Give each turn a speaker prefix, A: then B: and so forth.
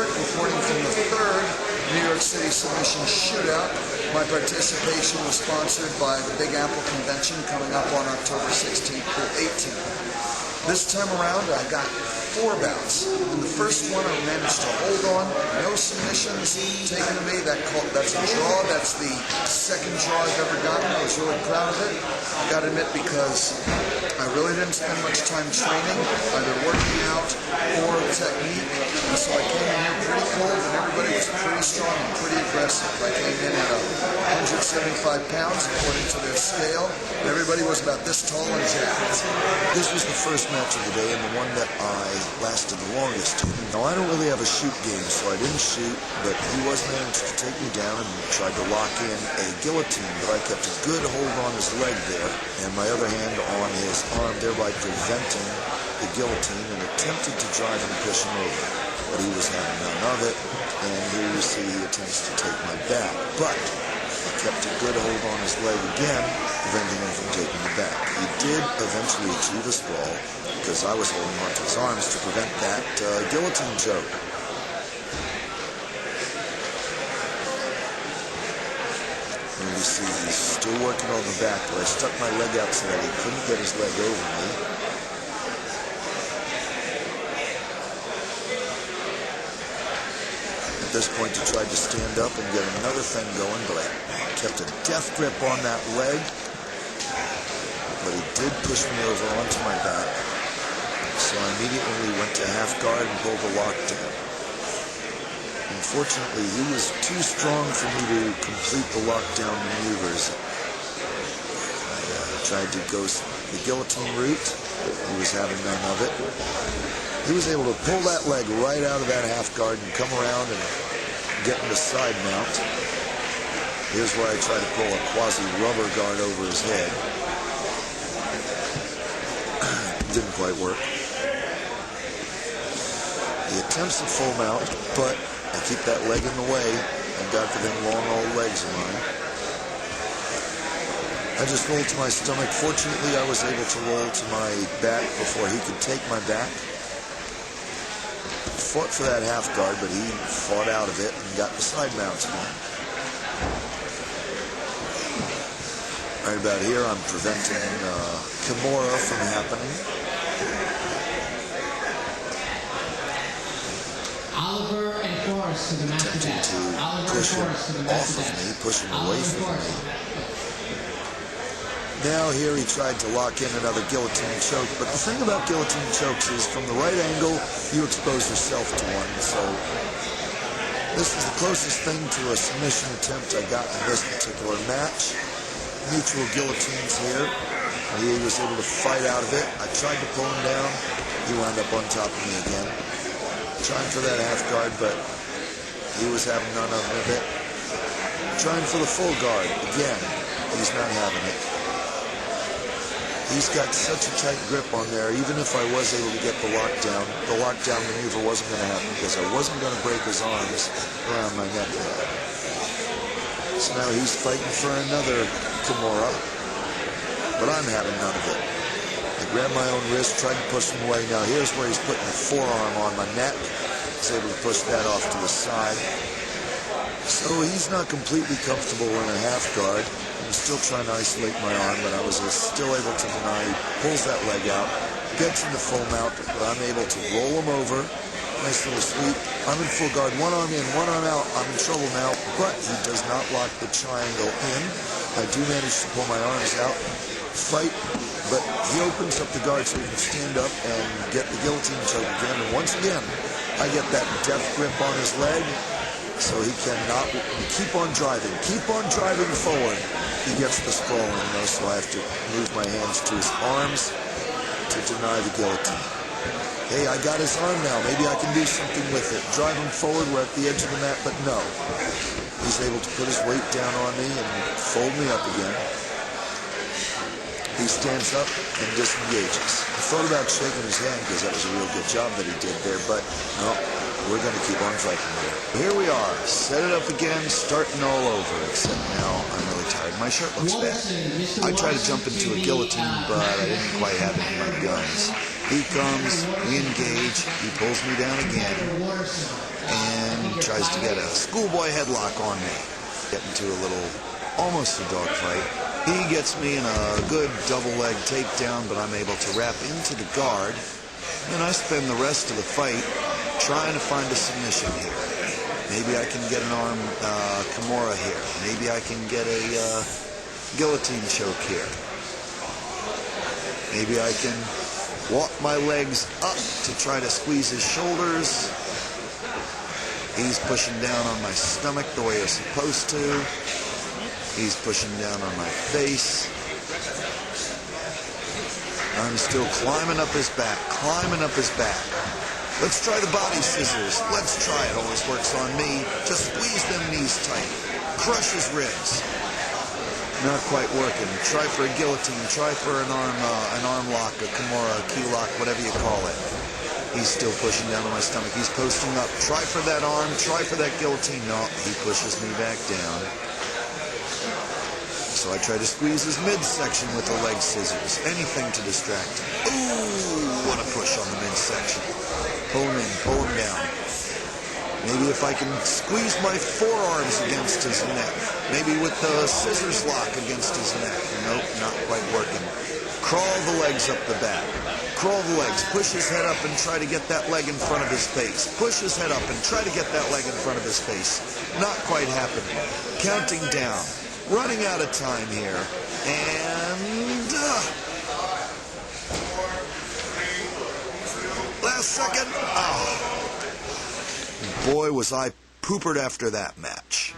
A: Zorikh, reporting from the 3rd New York City Submission Shootout. My participation was sponsored by the Big Apple Convention coming up on October 16th through 18th. This time around, I got 4 bouts. In the first one, I managed to hold on, no submissions taken to me. That's a draw. That's the second draw I've ever gotten. I was really proud of it. I got to admit, because I really didn't spend much time training, either working out or technique. And so I came in here pretty cold, and everybody was pretty strong and pretty aggressive. I came in at 175 pounds according to their scale. And everybody was about this tall and jacked.
B: This was the first match of the day and the one that I lasted the longest. Now, I don't really have a shoot game, so I didn't shoot, but he was managed to take me down and tried to lock in a guillotine, but I kept a good hold on his leg there, and my other hand on his arm, thereby preventing the guillotine, and attempted to drive and push him over. But he was having none of it, and here you see he attempts to take my back. But I kept a good hold on his leg again, preventing him from taking me back. He did eventually achieve a sprawl, because I was holding onto his arms to prevent that guillotine choke. And you see he's still working on the back, but I stuck my leg out so that he couldn't get his leg over me. At this point, he tried to stand up and get another thing going, but I kept a death grip on that leg. But he did push me over onto my back, so I immediately went to half guard and pulled the lockdown. Unfortunately, he was too strong for me to complete the lockdown maneuvers. I tried to go the guillotine route. He was having none of it. He was able to pull that leg right out of that half guard and come around and get in the side mount. Here's where I tried to pull a quasi-rubber guard over his head. Didn't quite work. He attempts a full mount, but I keep that leg in the way. I've got the long old legs of mine. I just rolled to my stomach. Fortunately, I was able to roll to my back before he could take my back. Fought for that half guard, but he fought out of it and got the side mounts on. Right about here, I'm preventing Kimura from happening. Attempting to push him off of me, push him away from me. Now here he tried to lock in another guillotine choke, but the thing about guillotine chokes is from the right angle, you expose yourself to one. So this is the closest thing to a submission attempt I got in this particular match. Mutual guillotines here. He was able to fight out of it. I tried to pull him down. He wound up on top of me again. Trying for that half guard, but he was having none of it. Trying for the full guard. Again, he's not having it. He's got such a tight grip on there. Even if I was able to get the lockdown maneuver wasn't going to happen because I wasn't going to break his arms around my neck there. So now he's fighting for another Kimura, but I'm having none of it. I grabbed my own wrist, tried to push him away. Now here's where he's putting a forearm on my neck. He's able to push that off to the side. So he's not completely comfortable in a half guard. I'm still trying to isolate my arm, but I was still able to deny. He pulls that leg out, gets into full mount, but I'm able to roll him over. Nice little sweep. I'm in full guard, one arm in, one arm out. I'm in trouble now, but he does not lock the triangle in. I do manage to pull my arms out, fight, but he opens up the guard so he can stand up and get the guillotine choke again. And once again, I get that death grip on his leg, so he cannot keep on driving forward. He gets the sprawling though, so I have to move my hands to his arms to deny the guillotine. Hey, I got his arm now. Maybe I can do something with it. Drive him forward. We're at the edge of the mat, but no. He's able to put his weight down on me and fold me up again. He stands up and disengages. I thought about shaking his hand because that was a real good job that he did there, but no, we're going to keep on fighting there. Here we are. Set it up again, starting all over, except now I'm really tired. My shirt looks bad. I tried to jump into a guillotine, but I didn't quite have it in my guns. He comes, we engage, he pulls me down again, and tries to get a schoolboy headlock on me. Get into a little, almost a dogfight. He gets me in a good double leg takedown, but I'm able to wrap into the guard. And I spend the rest of the fight trying to find a submission here. Maybe I can get an arm Kimura here. Maybe I can get a guillotine choke here. Maybe I can walk my legs up to try to squeeze his shoulders. He's pushing down on my stomach the way you're supposed to. He's pushing down on my face. I'm still climbing up his back, climbing up his back. Let's try the body scissors. Let's try it. Always works on me. Just squeeze them knees tight. Crush his ribs. Not quite working. Try for a guillotine. Try for an arm lock, a Kimura, a key lock, whatever you call it. He's still pushing down on my stomach. He's posting up. Try for that arm. Try for that guillotine. No, he pushes me back down. So I try to squeeze his midsection with the leg scissors. Anything to distract him. Ooh, what a push on the midsection. Pull him in, pull him down. Maybe if I can squeeze my forearms against his neck. Maybe with the scissors lock against his neck. Nope, not quite working. Crawl the legs up the back. Crawl the legs. Push his head up and try to get that leg in front of his face. Push his head up and try to get that leg in front of his face. Not quite happening. Counting down. Running out of time here. And... last second. Oh. Boy, was I poopered after that match.